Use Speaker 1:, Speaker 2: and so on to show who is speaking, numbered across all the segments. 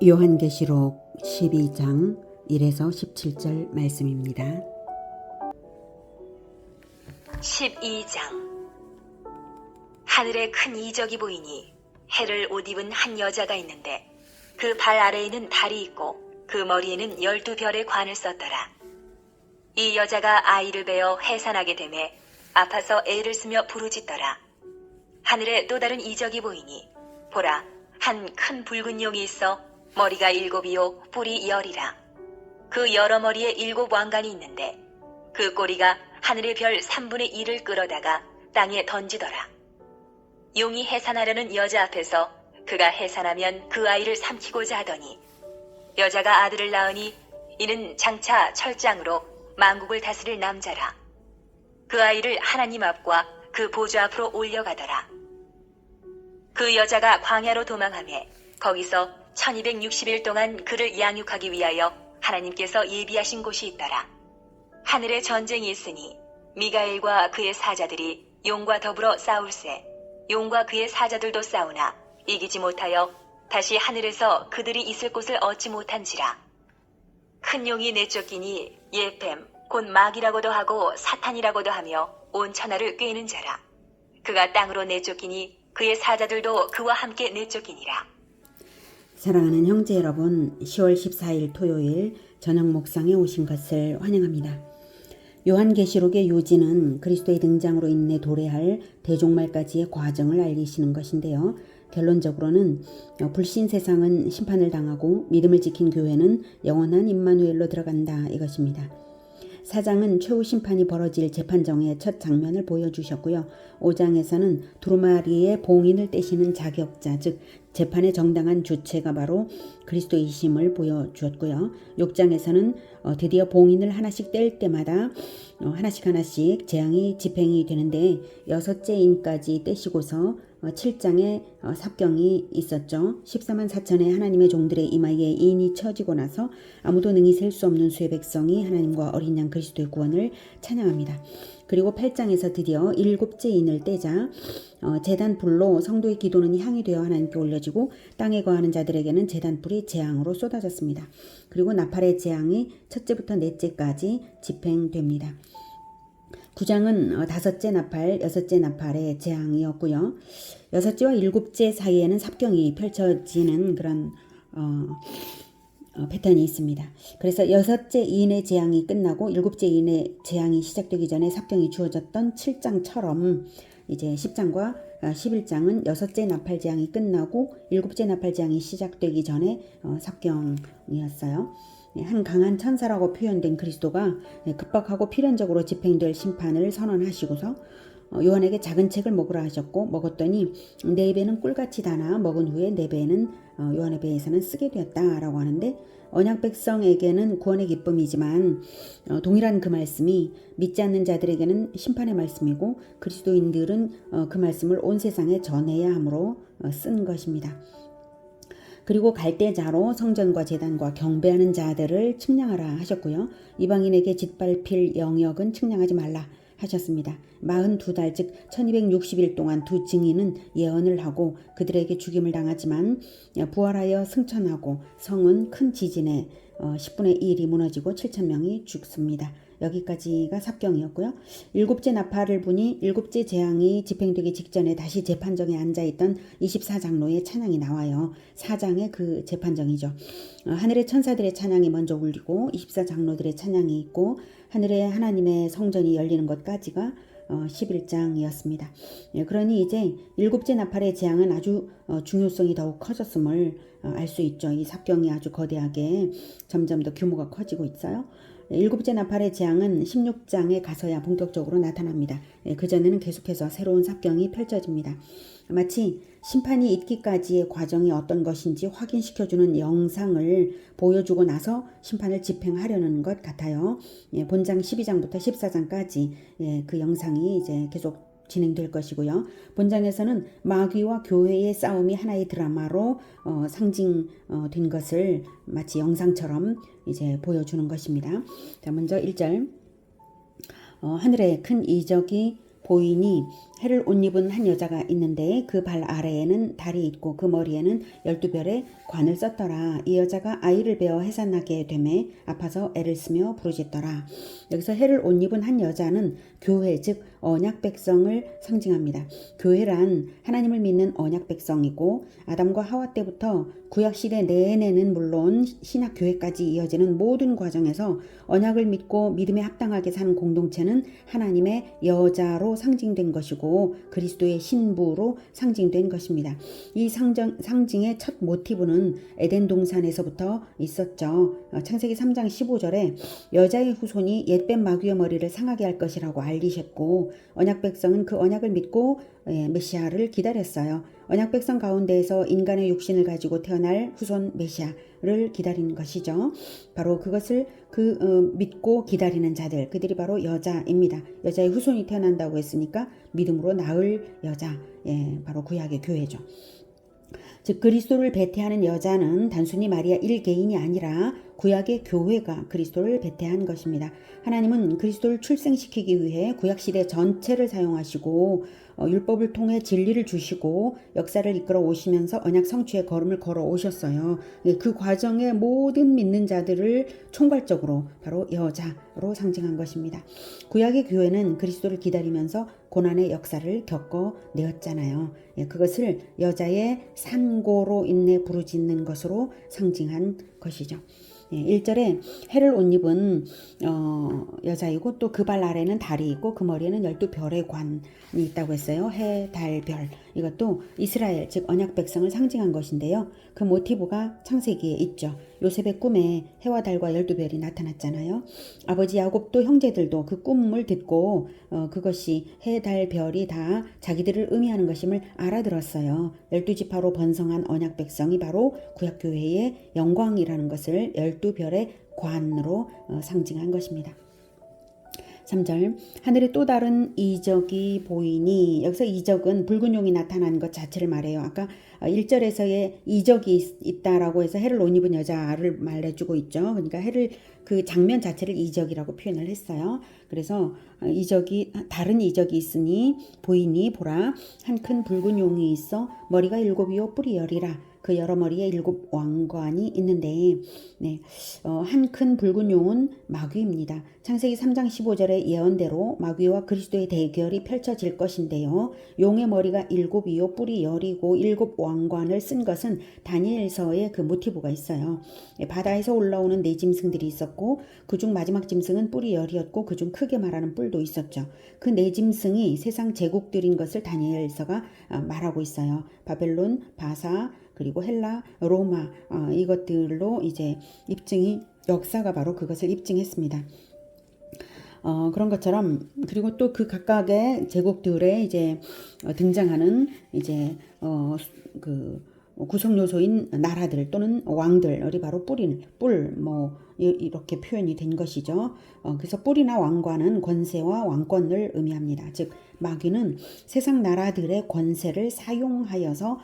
Speaker 1: 요한계시록 12장 1에서 17절 말씀입니다.
Speaker 2: 12장. 하늘에 큰 이적이 보이니 해를 옷 입은 한 여자가 있는데 그 발 아래에는 달이 있고 그 머리에는 12별의 관을 썼더라. 이 여자가 아이를 베어 해산하게 되매 아파서 애를 쓰며 부르짖더라. 하늘에 또 다른 이적이 보이니 보라, 한 큰 붉은 용이 있어 머리가 7이요 뿔이 10이라. 그 여러 머리에 7 왕관이 있는데 그 꼬리가 하늘의 별 3분의 1을 끌어다가 땅에 던지더라. 용이 해산하려는 여자 앞에서 그가 해산하면 그 아이를 삼키고자 하더니 여자가 아들을 낳으니 이는 장차 철장으로 만국을 다스릴 남자라. 그 아이를 하나님 앞과 그 보좌 앞으로 올려가더라. 그 여자가 광야로 도망하며 거기서 1260일 동안 그를 양육하기 위하여 하나님께서 예비하신 곳이 있더라. 하늘에 전쟁이 있으니 미가엘과 그의 사자들이 용과 더불어 싸울세. 용과 그의 사자들도 싸우나 이기지 못하여 다시 하늘에서 그들이 있을 곳을 얻지 못한지라. 큰 용이 내쫓기니 예뱀 곧 마귀라고도 하고 사탄이라고도 하며 온 천하를 꿰는 자라. 그가 땅으로 내쫓기니 그의 사자들도 그와 함께 내쫓기니라.
Speaker 1: 사랑하는 형제 여러분, 10월 14일 토요일 저녁 목상에 오신 것을 환영합니다. 요한계시록의 요지는 그리스도의 등장으로 인해 도래할 대종말까지의 과정을 알리시는 것인데요. 결론적으로는 불신 세상은 심판을 당하고 믿음을 지킨 교회는 영원한 임마누엘로 들어간다 이것입니다. 4장은 최후 심판이 벌어질 재판정의 첫 장면을 보여주셨고요. 5장에서는 두루마리의 봉인을 떼시는 자격자, 즉 재판의 정당한 주체가 바로 그리스도이심을 보여주었고요. 6장에서는 드디어 봉인을 하나씩 뗄 때마다 하나씩 재앙이 집행이 되는데 6째 인까지 떼시고서 7장에 삽경이 있었죠. 14만 4천의 하나님의 종들의 이마에 인이 쳐지고 나서 아무도 능히 셀 수 없는 수의 백성이 하나님과 어린 양 그리스도의 구원을 찬양합니다. 그리고 8장에서 드디어 7째 인을 떼자 제단 불로 성도의 기도는 향이 되어 하나님께 올려지고 땅에 거하는 자들에게는 제단 불이 재앙으로 쏟아졌습니다. 그리고 나팔의 재앙이 첫째부터 넷째까지 집행됩니다. 9장은 5째 나팔, 6째 나팔의 재앙이었고요. 6째와 7째 사이에는 삽경이 펼쳐지는 그런 패턴이 있습니다. 그래서 6째 인의 재앙이 끝나고 7째 인의 재앙이 시작되기 전에 삽경이 주어졌던 7장처럼 이제 10장과 11장은 6째 나팔 재앙이 끝나고 7째 나팔 재앙이 시작되기 전에 삽경이었어요. 한 강한 천사라고 표현된 그리스도가 급박하고 필연적으로 집행될 심판을 선언하시고서 요한에게 작은 책을 먹으라 하셨고 먹었더니 내 입에는 꿀같이 다나 먹은 후에 내 배에는 요한의 배에서는 쓰게 되었다라고 하는데 언약 백성에게는 구원의 기쁨이지만 동일한 그 말씀이 믿지 않는 자들에게는 심판의 말씀이고 그리스도인들은 그 말씀을 온 세상에 전해야 함으로 쓴 것입니다. 그리고 갈대자로 성전과 제단과 경배하는 자들을 측량하라 하셨고요. 이방인에게 짓밟힐 영역은 측량하지 말라 하셨습니다. 42달 즉 1260일 동안 두 증인은 예언을 하고 그들에게 죽임을 당하지만 부활하여 승천하고 성은 큰 지진에 10분의 1이 무너지고 7,000명이 죽습니다. 여기까지가 삽경이었고요. 7째 나팔을 부니 7째 재앙이 집행되기 직전에 다시 재판정에 앉아있던 24장로의 찬양이 나와요. 4장의 그 재판정이죠. 하늘의 천사들의 찬양이 먼저 울리고 24장로들의 찬양이 있고 하늘의 하나님의 성전이 열리는 것까지가 11장이었습니다. 그러니 이제 7째 나팔의 재앙은 아주 중요성이 더욱 커졌음을 알 수 있죠. 이 삽경이 아주 거대하게 점점 더 규모가 커지고 있어요. 7째 나팔의 재앙은 16장에 가서야 본격적으로 나타납니다. 그전에는 계속해서 새로운 삽경이 펼쳐집니다. 마치 심판이 있기까지의 과정이 어떤 것인지 확인시켜주는 영상을 보여주고 나서 심판을 집행하려는 것 같아요. 본장 12장부터 14장까지 그 영상이 이제 계속 진행될 것이고요. 본장에서는 마귀와 교회의 싸움이 하나의 드라마로 상징된 것을 마치 영상처럼 이제 보여주는 것입니다. 자, 먼저 1절 하늘에 큰 이적이 보이니 해를 옷 입은 한 여자가 있는데 그 발 아래에는 달이 있고 그 머리에는 12별의 관을 썼더라. 이 여자가 아이를 베어 해산나게 되매 아파서 애를 쓰며 부르짖더라. 여기서 해를 옷 입은 한 여자는 교회 즉 언약 백성을 상징합니다. 교회란 하나님을 믿는 언약 백성이고 아담과 하와 때부터 구약 시대 내내는 물론 신약 교회까지 이어지는 모든 과정에서 언약을 믿고 믿음에 합당하게 사는 공동체는 하나님의 여자로 상징된 것이고 그리스도의 신부로 상징된 것입니다. 이 상징의 첫 모티브는 에덴 동산에서부터 있었죠. 창세기 3장 15절에 여자의 후손이 옛뱀 마귀의 머리를 상하게 할 것이라고 알리셨고 언약 백성은 그 언약을 믿고 메시아를 기다렸어요. 언약 백성 가운데에서 인간의 육신을 가지고 태어날 후손 메시아를 기다리는 것이죠. 바로 그것을 믿고 기다리는 자들, 그들이 바로 여자입니다. 여자의 후손이 태어난다고 했으니까 믿음으로 낳을 여자, 바로 구약의 교회죠. 즉 그리스도를 배태하는 여자는 단순히 마리아 일개인이 아니라 구약의 교회가 그리스도를 배태한 것입니다. 하나님은 그리스도를 출생시키기 위해 구약시대 전체를 사용하시고 율법을 통해 진리를 주시고 역사를 이끌어 오시면서 언약 성취의 걸음을 걸어 오셨어요. 그 과정에 모든 믿는 자들을 총괄적으로 바로 여자로 상징한 것입니다. 구약의 교회는 그리스도를 기다리면서 고난의 역사를 겪어내었잖아요. 그것을 여자의 산고로 인해 부르짖는 것으로 상징한 것이죠. 1절에 해를 옷 입은 여자이고 또 그 발 아래는 달이 있고 그 머리에는 12별의 관이 있다고 했어요. 해, 달, 별. 이것도 이스라엘 즉 언약 백성을 상징한 것인데요. 그 모티브가 창세기에 있죠. 요셉의 꿈에 해와 달과 12별이 나타났잖아요. 아버지 야곱도 형제들도 그 꿈을 듣고 그것이 해, 달, 별이 다 자기들을 의미하는 것임을 알아들었어요. 12지파로 번성한 언약 백성이 바로 구약교회의 영광이라는 것을 12별의 관으로 상징한 것입니다. 3절 하늘에 또 다른 이적이 보이니 여기서 이적은 붉은 용이 나타난 것 자체를 말해요. 아까 1절에서의 이적이 있다라고 해서 해를 옷 입은 여자를 말해주고 있죠. 그러니까 해를 그 장면 자체를 이적이라고 표현을 했어요. 그래서 다른 이적이 있으니 보이니 보라 한 큰 붉은 용이 있어 머리가 7이요 뿔이 10이라 그 여러 머리에 7 왕관이 있는데 한 큰 붉은 용은 마귀입니다. 창세기 3장 15절의 예언대로 마귀와 그리스도의 대결이 펼쳐질 것인데요. 용의 머리가 7이요 뿔이 10이고 7 왕관을 쓴 것은 다니엘서의 그 모티브가 있어요. 바다에서 올라오는 4짐승들이 있었고 그중 마지막 짐승은 뿔이 10이었고 그중 크게 말하는 뿔도 있었죠. 그 4짐승이 세상 제국들인 것을 다니엘서가 말하고 있어요. 바벨론, 바사, 그리고 헬라, 로마 이것들로 이제 역사가 바로 그것을 입증했습니다. 그런 것처럼 그리고 또 그 각각의 제국들에 이제 등장하는 이제 그 구성 요소인 나라들 또는 왕들이 바로 뿔 이렇게 표현이 된 것이죠. 그래서 뿔이나 왕관은 권세와 왕권을 의미합니다. 즉 마귀는 세상 나라들의 권세를 사용하여서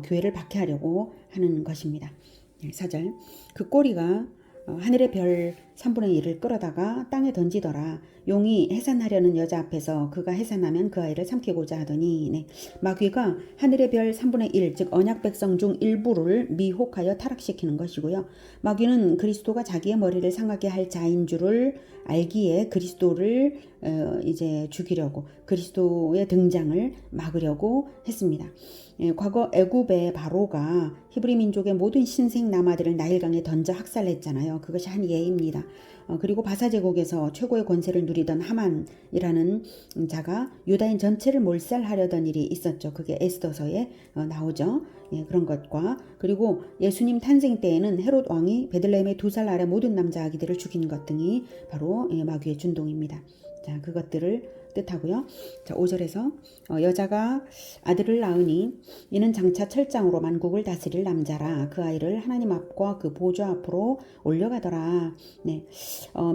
Speaker 1: 교회를 박해하려고 하는 것입니다. 4절 그 꼬리가 하늘의 별 3분의 1을 끌어다가 땅에 던지더라. 용이 해산하려는 여자 앞에서 그가 해산하면 그 아이를 삼키고자 하더니 마귀가 하늘의 별 3분의 1, 즉 언약 백성 중 일부를 미혹하여 타락시키는 것이고요. 마귀는 그리스도가 자기의 머리를 상하게 할 자인 줄을 알기에 그리스도를 이제 죽이려고 그리스도의 등장을 막으려고 했습니다. 과거 애굽의 바로가 히브리 민족의 모든 신생 남아들을 나일강에 던져 학살했잖아요. 그것이 한 예입니다. 그리고 바사제국에서 최고의 권세를 누리던 하만이라는 자가 유다인 전체를 몰살하려던 일이 있었죠. 그게 에스더서에 나오죠. 그런 것과 그리고 예수님 탄생 때에는 헤롯 왕이 베들레헴의 2살 아래 모든 남자 아기들을 죽인 것 등이 바로 마귀의 준동입니다. 자, 그것들을 뜻하고요. 자, 5절에서 여자가 아들을 낳으니 이는 장차 철장으로 만국을 다스릴 남자라 그 아이를 하나님 앞과 그 보좌 앞으로 올려가더라.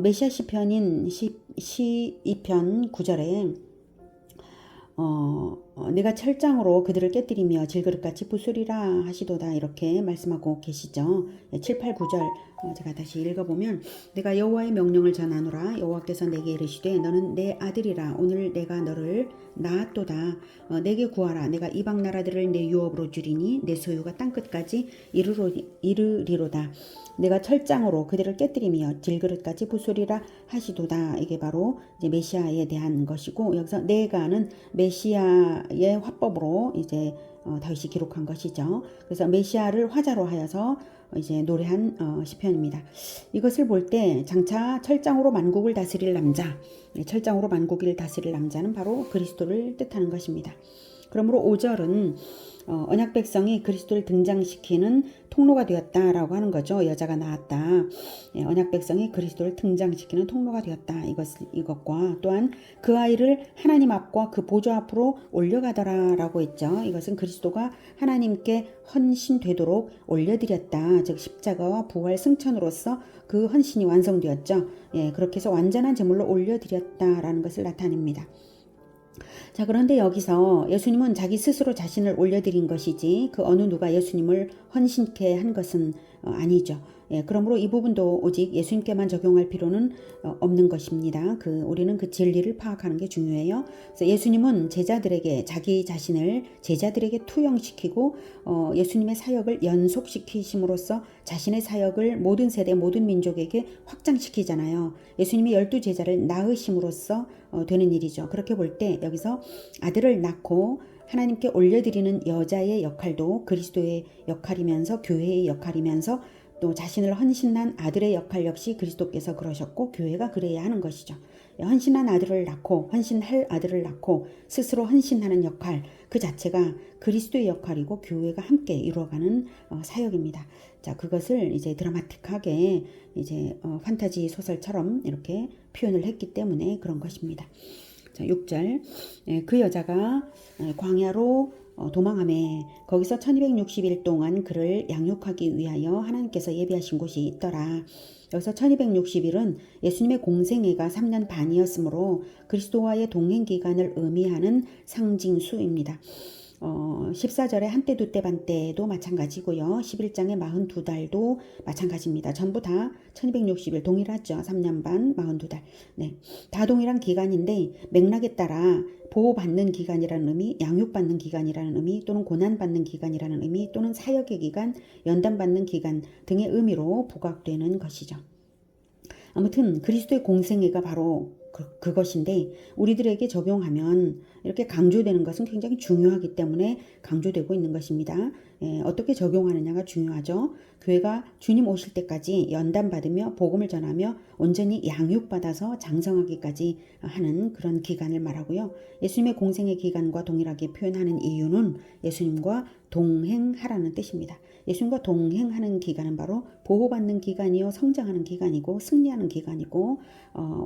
Speaker 1: 메시아 시편인 12편 9절에 내가 철장으로 그들을 깨뜨리며 질그릇같이 부수리라 하시도다 이렇게 말씀하고 계시죠. 7, 8, 9절 제가 다시 읽어보면 내가 여호와의 명령을 전하노라. 여호와께서 내게 이르시되 너는 내 아들이라. 오늘 내가 너를 낳았도다. 내게 구하라. 내가 이방 나라들을 내 유업으로 주리니 내 소유가 땅끝까지 이르리로다. 내가 철장으로 그들을 깨뜨리며 질그릇같이 부수리라 하시도다. 이게 바로 이제 메시아에 대한 것이고, 여기서 내가는 메시아의 화법으로 이제 다윗이 기록한 것이죠. 그래서 메시아를 화자로 하여서 이제 노래한 시편입니다. 이것을 볼 때 장차 철장으로 만국을 다스릴 남자, 철장으로 만국을 다스릴 남자는 바로 그리스도를 뜻하는 것입니다. 그러므로 5절은 언약 백성이 그리스도를 등장시키는 통로가 되었다라고 하는 거죠. 여자가 나왔다. 언약 백성이 그리스도를 등장시키는 통로가 되었다. 이것과 또한 그 아이를 하나님 앞과 그 보좌 앞으로 올려가더라라고 했죠. 이것은 그리스도가 하나님께 헌신되도록 올려드렸다. 즉 십자가와 부활 승천으로서 그 헌신이 완성되었죠. 그렇게 해서 완전한 제물로 올려드렸다라는 것을 나타냅니다. 자, 그런데 여기서 예수님은 자기 스스로 자신을 올려드린 것이지 그 어느 누가 예수님을 헌신케 한 것은 아니죠. 그러므로 이 부분도 오직 예수님께만 적용할 필요는 없는 것입니다. 우리는 그 진리를 파악하는 게 중요해요. 그래서 예수님은 제자들에게 자기 자신을 제자들에게 투영시키고 예수님의 사역을 연속시키심으로써 자신의 사역을 모든 세대 모든 민족에게 확장시키잖아요. 예수님이 12제자를 낳으심으로써 되는 일이죠. 그렇게 볼 때 여기서 아들을 낳고 하나님께 올려드리는 여자의 역할도 그리스도의 역할이면서 교회의 역할이면서 또 자신을 헌신한 아들의 역할 역시 그리스도께서 그러셨고 교회가 그래야 하는 것이죠. 헌신한 아들을 낳고 헌신할 아들을 낳고 스스로 헌신하는 역할 그 자체가 그리스도의 역할이고 교회가 함께 이루어가는 사역입니다. 자, 그것을 이제 드라마틱하게 이제 판타지 소설처럼 이렇게 표현을 했기 때문에 그런 것입니다. 자, 6절 그 여자가 광야로 도망하매 거기서 1260일 동안 그를 양육하기 위하여 하나님께서 예비하신 곳이 있더라. 여기서 1260일은 예수님의 공생애가 3년 반이었으므로 그리스도와의 동행기간을 의미하는 상징수입니다. 14절에 한때 두때 반때도 마찬가지고요. 11장에 42달도 마찬가지입니다. 전부 다 1260일 동일하죠. 3년 반 42달. 네, 다 동일한 기간인데 맥락에 따라 보호받는 기간이라는 의미, 양육받는 기간이라는 의미, 또는 고난받는 기간이라는 의미, 또는 사역의 기간, 연단받는 기간 등의 의미로 부각되는 것이죠. 아무튼 그리스도의 공생애가 바로 그것인데 우리들에게 적용하면 이렇게 강조되는 것은 굉장히 중요하기 때문에 강조되고 있는 것입니다. 어떻게 적용하느냐가 중요하죠. 교회가 주님 오실 때까지 연단받으며 복음을 전하며 온전히 양육받아서 장성하기까지 하는 그런 기간을 말하고요. 예수님의 공생의 기간과 동일하게 표현하는 이유는 예수님과 동행하라는 뜻입니다. 예수님과 동행하는 기간은 바로 보호받는 기간이요 성장하는 기간이고 승리하는 기간이고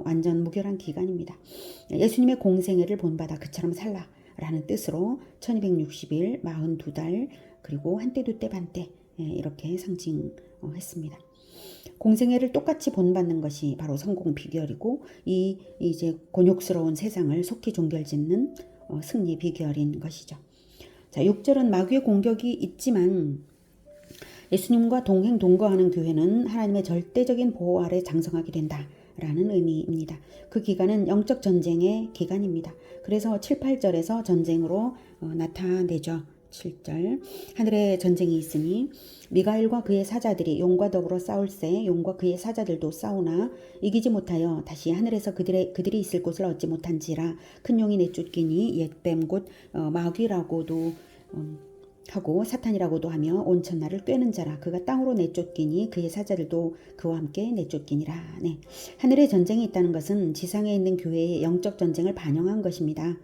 Speaker 1: 완전 무결한 기간입니다. 예수님의 공생애를 본받아 그처럼 살라라는 뜻으로 1260일 42달 그리고 한때 두때 반때 이렇게 상징했습니다. 공생애를 똑같이 본받는 것이 바로 성공 비결이고 이 이제 곤욕스러운 세상을 속히 종결짓는 승리 비결인 것이죠. 자, 6절은 마귀의 공격이 있지만 예수님과 동행 동거하는 교회는 하나님의 절대적인 보호 아래 장성하게 된다라는 의미입니다. 그 기간은 영적 전쟁의 기간입니다. 그래서 7, 8절에서 전쟁으로 나타내죠. 7절 하늘에 전쟁이 있으니 미가엘과 그의 사자들이 용과 더불어 싸울세 용과 그의 사자들도 싸우나 이기지 못하여 다시 하늘에서 그들이 있을 곳을 얻지 못한지라 큰 용이 내쫓기니 옛뱀 곧 마귀라고도 하고 사탄이라고도 하며 온 천하를 꿰는 자라 그가 땅으로 내쫓기니 그의 사자들도 그와 함께 내쫓기니라. 네. 하늘에 전쟁이 있다는 것은 지상에 있는 교회의 영적 전쟁을 반영한 것입니다.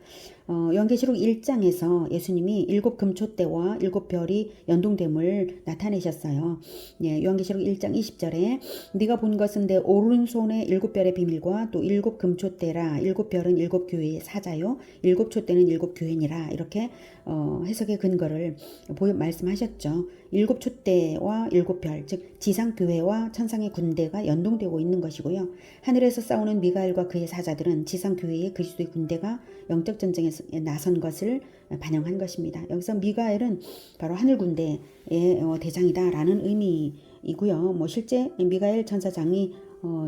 Speaker 1: 요한계시록 1장에서 예수님이 7 금초대와 7 별이 연동됨을 나타내셨어요. 예, 요한계시록 1장 20절에 네가 본 것은 내 오른손의 7 별의 비밀과 또 7 금초대라 7 별은 7 교회의 사자요 7 촛대는 7 교회니라 이렇게 해석의 근거를 말씀하셨죠. 7 촛대와 7 별, 즉 지상교회와 천상의 군대가 연동되고 있는 것이고요. 하늘에서 싸우는 미가엘과 그의 사자들은 지상교회의 그리스도의 군대가 영적 전쟁에서 나선 것을 반영한 것입니다. 여기서 미가엘은 바로 하늘 군대의 대장이다라는 의미이고요. 뭐 실제 미가엘 천사장이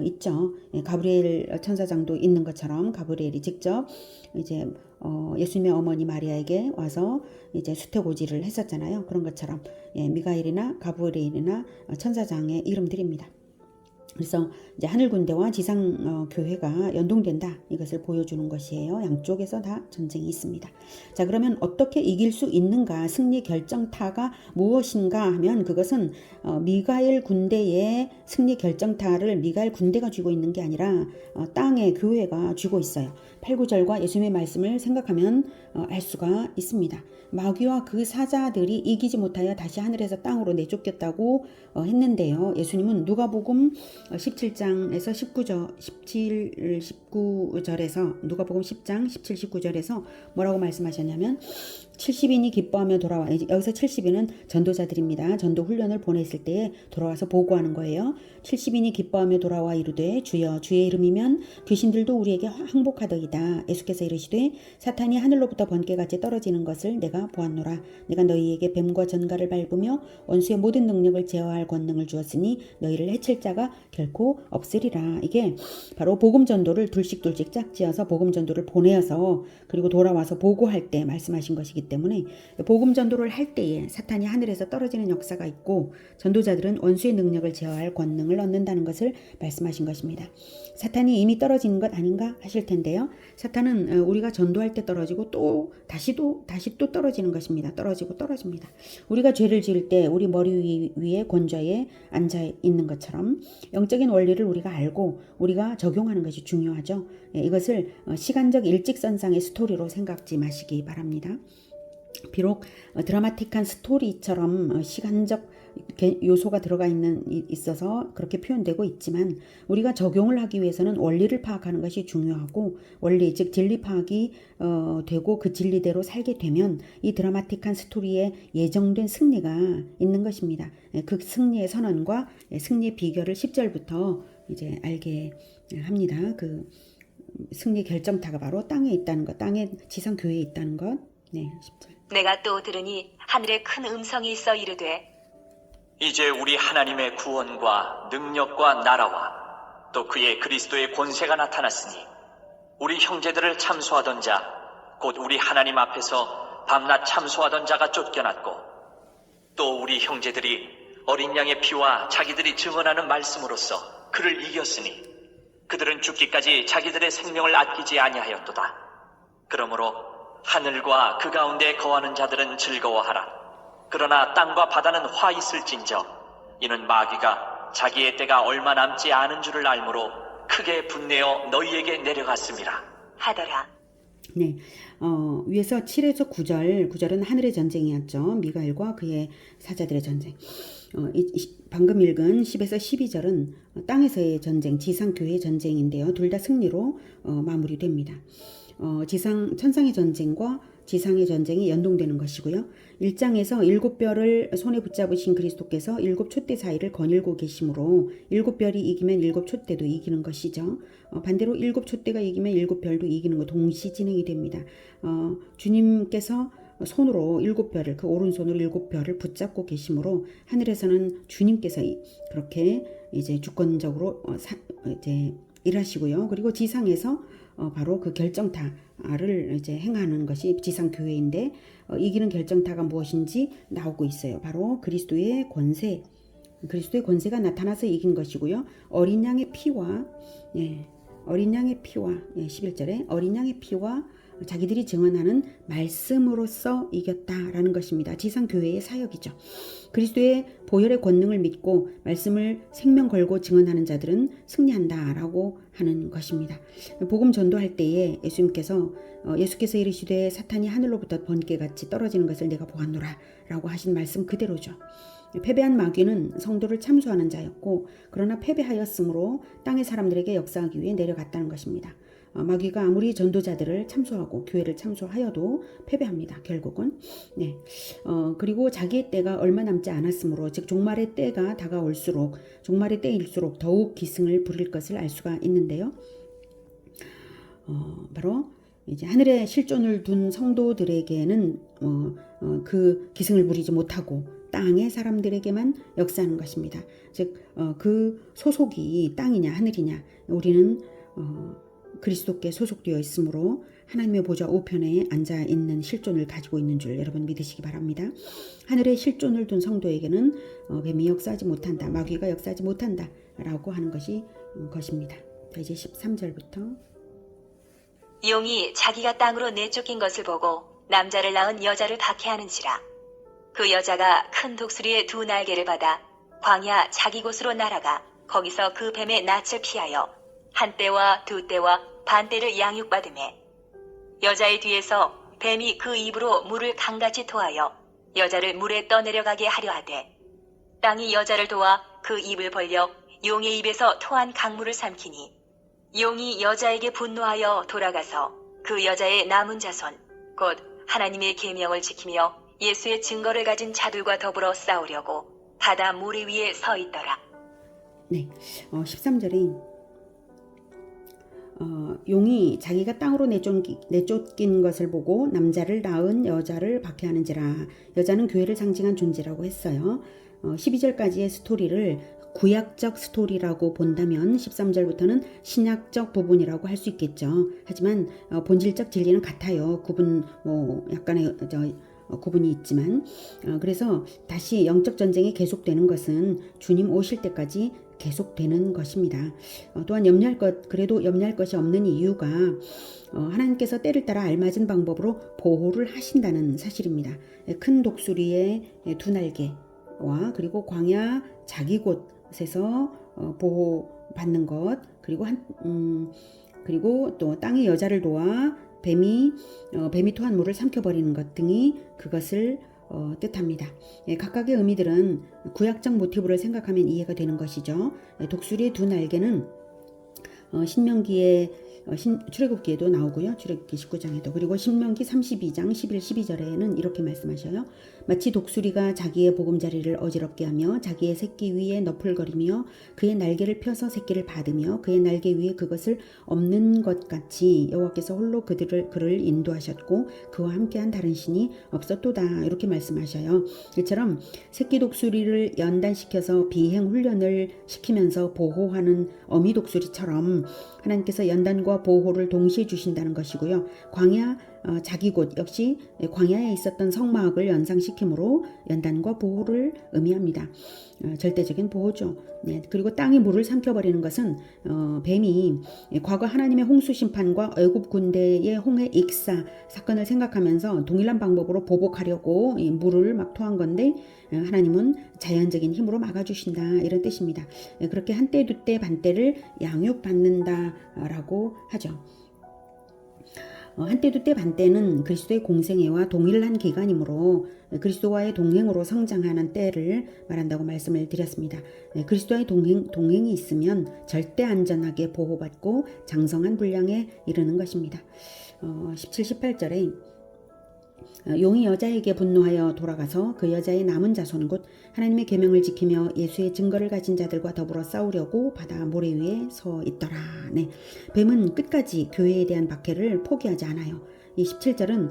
Speaker 1: 있죠. 가브리엘 천사장도 있는 것처럼 가브리엘이 직접 이제 예수님의 어머니 마리아에게 와서 이제 수태고지를 했었잖아요. 그런 것처럼 미가엘이나 가브리엘이나 천사장의 이름들입니다. 그래서 이제 하늘 군대와 지상 교회가 연동된다. 이것을 보여주는 것이에요. 양쪽에서 다 전쟁이 있습니다. 자, 그러면 어떻게 이길 수 있는가? 승리 결정타가 무엇인가 하면 그것은 미가엘 군대의 승리 결정타를 미가엘 군대가 쥐고 있는 게 아니라 땅의 교회가 쥐고 있어요. 8, 9절과 예수님의 말씀을 생각하면 알 수가 있습니다. 마귀와 그 사자들이 이기지 못하여 다시 하늘에서 땅으로 내쫓겼다고 했는데요. 예수님은 누가복음 17장에서 19절에서 누가복음 10장 17, 19절에서 뭐라고 말씀하셨냐면 70인이 기뻐하며 돌아와, 여기서 70인은 전도자들입니다. 전도 훈련을 보냈을 때에 돌아와서 보고하는 거예요. 70인이 기뻐하며 돌아와 이르되 주여 주의 이름이면 귀신들도 우리에게 항복하더이다. 예수께서 이르시되 사탄이 하늘로부터 번개같이 떨어지는 것을 내가 보았노라. 내가 너희에게 뱀과 전갈을 밟으며 원수의 모든 능력을 제어할 권능을 주었으니 너희를 해칠 자가 결코 없으리라. 이게 바로 복음 전도를 둘씩 짝지어서 복음 전도를 보내어서 그리고 돌아와서 보고할 때 말씀하신 것이기 때문에 복음 전도를 할 때에 사탄이 하늘에서 떨어지는 역사가 있고 전도자들은 원수의 능력을 제어할 권능을 얻는다는 것을 말씀하신 것입니다. 사탄이 이미 떨어지는 것 아닌가 하실 텐데요. 사탄은 우리가 전도할 때 떨어지고 또 다시 또 떨어지는 것입니다. 떨어지고 떨어집니다. 우리가 죄를 지을 때 우리 머리 위에 권좌에 앉아 있는 것처럼 영적인 원리를 우리가 알고 우리가 적용하는 것이 중요하죠. 이것을 시간적 일직선상의 스토리로 생각지 마시기 바랍니다. 비록 드라마틱한 스토리처럼 시간적 요소가 들어가 있어서 그렇게 표현되고 있지만 우리가 적용을 하기 위해서는 원리를 파악하는 것이 중요하고 원리 즉 진리 파악이 되고 그 진리대로 살게 되면 이 드라마틱한 스토리에 예정된 승리가 있는 것입니다. 그 승리의 선언과 승리의 비결을 10절부터 이제 알게 합니다. 그 승리 결정타가 바로 땅에 있다는 것, 땅에 지상 교회에 있다는 것. 네, 10절.
Speaker 2: 내가 또 들으니 하늘에 큰 음성이 있어 이르되
Speaker 3: 이제 우리 하나님의 구원과 능력과 나라와 또 그의 그리스도의 권세가 나타났으니 우리 형제들을 참소하던 자 곧 우리 하나님 앞에서 밤낮 참소하던 자가 쫓겨났고 또 우리 형제들이 어린 양의 피와 자기들이 증언하는 말씀으로써 그를 이겼으니 그들은 죽기까지 자기들의 생명을 아끼지 아니하였도다. 그러므로 하늘과 그 가운데 거하는 자들은 즐거워하라. 그러나 땅과 바다는 화 있을진저 이는 마귀가 자기의 때가 얼마 남지 않은 줄을 알므로 크게 분내어 너희에게 내려갔음이라
Speaker 2: 하더라.
Speaker 1: 네, 위에서 7에서 9절은 하늘의 전쟁이었죠. 미가엘과 그의 사자들의 전쟁. 방금 읽은 10에서 12절은 땅에서의 전쟁, 지상교회의 전쟁인데요. 둘 다 승리로 마무리됩니다. 천상의 전쟁과 지상의 전쟁이 연동되는 것이고요. 1장에서 7별을 손에 붙잡으신 그리스도께서 7촛대 사이를 거닐고 계시므로 7별이 이기면 7촛대도 이기는 것이죠. 반대로 7촛대가 이기면 7별도 이기는 것, 동시 진행이 됩니다. 주님께서 손으로 7별을, 그 오른손으로 7별을 붙잡고 계시므로 하늘에서는 주님께서 그렇게 이제 주권적으로 이제 일하시고요. 그리고 지상에서 바로 그 결정타를 이제 행하는 것이 지상 교회인데 이기는 결정타가 무엇인지 나오고 있어요. 바로 그리스도의 권세가 나타나서 이긴 것이고요. 어린 양의 피와 11절에 어린 양의 피와 자기들이 증언하는 말씀으로써 이겼다라는 것입니다. 지상교회의 사역이죠. 그리스도의 보혈의 권능을 믿고 말씀을 생명 걸고 증언하는 자들은 승리한다라고 하는 것입니다. 복음 전도할 때에 예수께서 이르시되 사탄이 하늘로부터 번개같이 떨어지는 것을 내가 보았노라 라고 하신 말씀 그대로죠. 패배한 마귀는 성도를 참소하는 자였고 그러나 패배하였으므로 땅의 사람들에게 역사하기 위해 내려갔다는 것입니다. 마귀가 아무리 전도자들을 참소하고 교회를 참소하여도 패배합니다. 결국은. 네. 그리고 자기의 때가 얼마 남지 않았으므로 즉 종말의 때가 다가올수록 종말의 때일수록 더욱 기승을 부릴 것을 알 수가 있는데요. 바로 이제 하늘에 실존을 둔 성도들에게는 그 기승을 부리지 못하고 땅의 사람들에게만 역사하는 것입니다. 즉 그 소속이 땅이냐 하늘이냐, 우리는 그리스도께 소속되어 있으므로 하나님의 보좌 우편에 앉아 있는 실존을 가지고 있는 줄 여러분 믿으시기 바랍니다. 하늘에 실존을 둔 성도에게는 뱀이 역사하지 못한다, 마귀가 역사하지 못한다 라고 하는 것입니다. 이제 13절부터
Speaker 2: 용이 자기가 땅으로 내쫓긴 것을 보고 남자를 낳은 여자를 박해하는지라. 그 여자가 큰 독수리의 두 날개를 받아 광야 자기 곳으로 날아가 거기서 그 뱀의 낯을 피하여 한 때와 두 때와 반 때를 양육받으매 여자의 뒤에서 뱀이 그 입으로 물을 강같이 토하여 여자를 물에 떠내려가게 하려 하되 땅이 여자를 도와 그 입을 벌려 용의 입에서 토한 강물을 삼키니 용이 여자에게 분노하여 돌아가서 그 여자의 남은 자손 곧 하나님의 계명을 지키며 예수의 증거를 가진 자들과 더불어 싸우려고 바다 모래 위에 서 있더라.
Speaker 1: 네, 13절에 용이 자기가 땅으로 내쫓긴 것을 보고 남자를 낳은 여자를 박해하는지라. 여자는 교회를 상징한 존재라고 했어요. 12절까지의 스토리를 구약적 스토리라고 본다면 13절부터는 신약적 부분이라고 할 수 있겠죠. 하지만 본질적 진리는 같아요. 약간의 구분이 있지만 그래서 다시 영적 전쟁이 계속되는 것은 주님 오실 때까지 계속되는 것입니다. 또한 그래도 염려할 것이 없는 이유가 하나님께서 때를 따라 알맞은 방법으로 보호를 하신다는 사실입니다. 큰 독수리의 두 날개와 그리고 광야 자기 곳에서 보호받는 것, 그리고 또 땅의 여자를 도와 뱀이 토한 물을 삼켜버리는 것 등이 그것을 뜻합니다. 각각의 의미들은 구약적 모티브를 생각하면 이해가 되는 것이죠. 독수리의 두 날개는 신명기의 출애굽기에도 나오고요. 출애굽기 19장에도, 그리고 신명기 32장 11, 12절에는 이렇게 말씀하셔요. 마치 독수리가 자기의 보금자리를 어지럽게 하며 자기의 새끼 위에 너풀거리며 그의 날개를 펴서 새끼를 받으며 그의 날개 위에 그것을 엎는 것 같이 여호와께서 홀로 그를 인도하셨고 그와 함께한 다른 신이 없었도다. 이렇게 말씀하셔요. 이처럼 새끼 독수리를 연단시켜서 비행 훈련을 시키면서 보호하는 어미 독수리처럼 하나님께서 연단과 보호를 동시에 주신다는 것이고요. 광야 자기 곳 역시 광야에 있었던 성막을 연상시키므로 연단과 보호를 의미합니다. 절대적인 보호죠. 네, 그리고 땅이 물을 삼켜버리는 것은 뱀이 과거 하나님의 홍수 심판과 애굽 군대의 홍해 익사 사건을 생각하면서 동일한 방법으로 보복하려고 이 물을 막 토한 건데 하나님은 자연적인 힘으로 막아주신다, 이런 뜻입니다. 그렇게 한때 두때 반때를 양육받는다라고 하죠. 한때 두때 반때는 그리스도의 공생애와 동일한 기간이므로 그리스도와의 동행으로 성장하는 때를 말한다고 말씀을 드렸습니다. 그리스도와의 동행이 있으면 절대 안전하게 보호받고 장성한 분량에 이르는 것입니다. 17, 18절에 용이 여자에게 분노하여 돌아가서 그 여자의 남은 자손 곧 하나님의 계명을 지키며 예수의 증거를 가진 자들과 더불어 싸우려고 바다 모래 위에 서 있더라. 네, 뱀은 끝까지 교회에 대한 박해를 포기하지 않아요. 이 17절은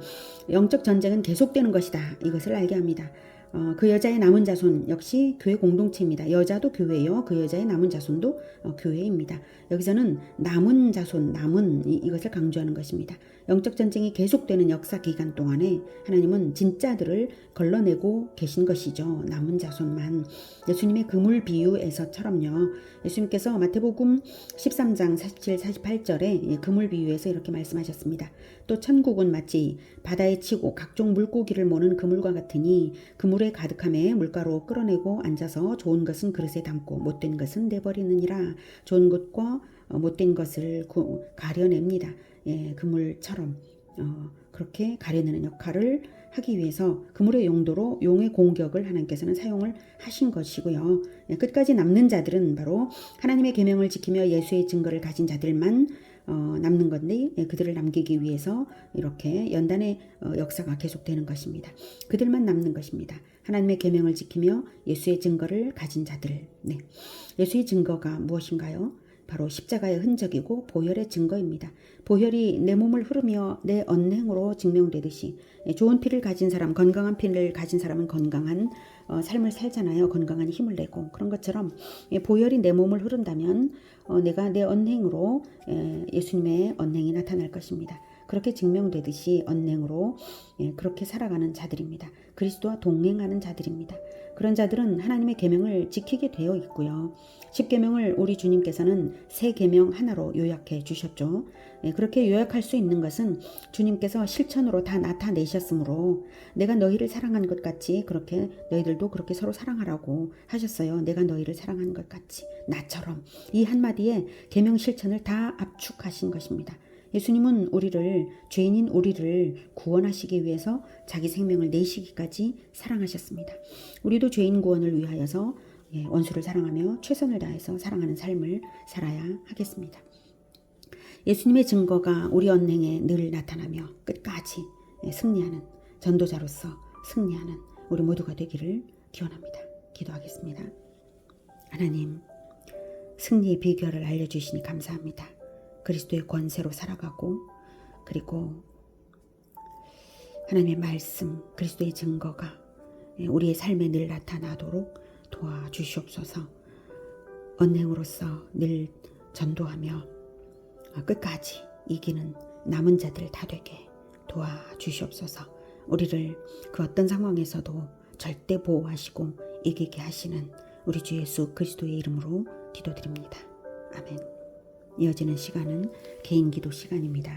Speaker 1: 영적 전쟁은 계속되는 것이다, 이것을 알게 합니다. 그 여자의 남은 자손 역시 교회 공동체입니다. 여자도 교회요, 그 여자의 남은 자손도 교회입니다. 여기서는 남은 자손, 이것을 강조하는 것입니다. 영적 전쟁이 계속되는 역사 기간 동안에 하나님은 진짜들을 걸러내고 계신 것이죠. 남은 자손만. 예수님의 그물 비유에서처럼요. 예수님께서 마태복음 13장 47, 48절에 그물 비유에서 이렇게 말씀하셨습니다. 또 천국은 마치 바다에 치고 각종 물고기를 모는 그물과 같으니 그물에 가득함에 물가로 끌어내고 앉아서 좋은 것은 그릇에 담고 못된 것은 내버리느니라. 좋은 것과 못된 것을 가려냅니다. 그물처럼 그렇게 가려내는 역할을 하기 위해서 그물의 용도로 용의 공격을 하나님께서는 사용을 하신 것이고요. 끝까지 남는 자들은 바로 하나님의 계명을 지키며 예수의 증거를 가진 자들만 남는 건데 그들을 남기기 위해서 이렇게 연단의 역사가 계속되는 것입니다. 그들만 남는 것입니다. 하나님의 계명을 지키며 예수의 증거를 가진 자들. 네. 예수의 증거가 무엇인가요? 바로 십자가의 흔적이고 보혈의 증거입니다. 보혈이 내 몸을 흐르며 내 언행으로 증명되듯이 좋은 피를 가진 사람, 건강한 피를 가진 사람은 건강한 삶을 살잖아요. 건강한 힘을 내고. 그런 것처럼 보혈이 내 몸을 흐른다면 내가 내 언행으로 예수님의 언행이 나타날 것입니다. 그렇게 증명되듯이 언행으로 그렇게 살아가는 자들입니다. 그리스도와 동행하는 자들입니다. 그런 자들은 하나님의 계명을 지키게 되어 있고요. 10계명을 우리 주님께서는 세 계명 하나로 요약해 주셨죠. 그렇게 요약할 수 있는 것은 주님께서 실천으로 다 나타내셨으므로 내가 너희를 사랑한 것 같이 그렇게 너희들도 그렇게 서로 사랑하라고 하셨어요. 내가 너희를 사랑한 것 같이 나처럼. 이 한마디에 계명 실천을 다 압축하신 것입니다. 예수님은 우리를, 죄인인 우리를 구원하시기 위해서 자기 생명을 내시기까지 사랑하셨습니다. 우리도 죄인 구원을 위하여서 원수를 사랑하며 최선을 다해서 사랑하는 삶을 살아야 하겠습니다. 예수님의 증거가 우리 언행에 늘 나타나며 끝까지 승리하는 전도자로서 승리하는 우리 모두가 되기를 기원합니다. 기도하겠습니다. 하나님, 승리의 비결을 알려주시니 감사합니다. 그리스도의 권세로 살아가고 그리고 하나님의 말씀, 그리스도의 증거가 우리의 삶에 늘 나타나도록 도와주시옵소서. 언행으로서 늘 전도하며 끝까지 이기는 남은 자들 다 되게 도와주시옵소서. 우리를 그 어떤 상황에서도 절대 보호하시고 이기게 하시는 우리 주 예수 그리스도의 이름으로 기도드립니다. 아멘. 이어지는 시간은 개인 기도 시간입니다.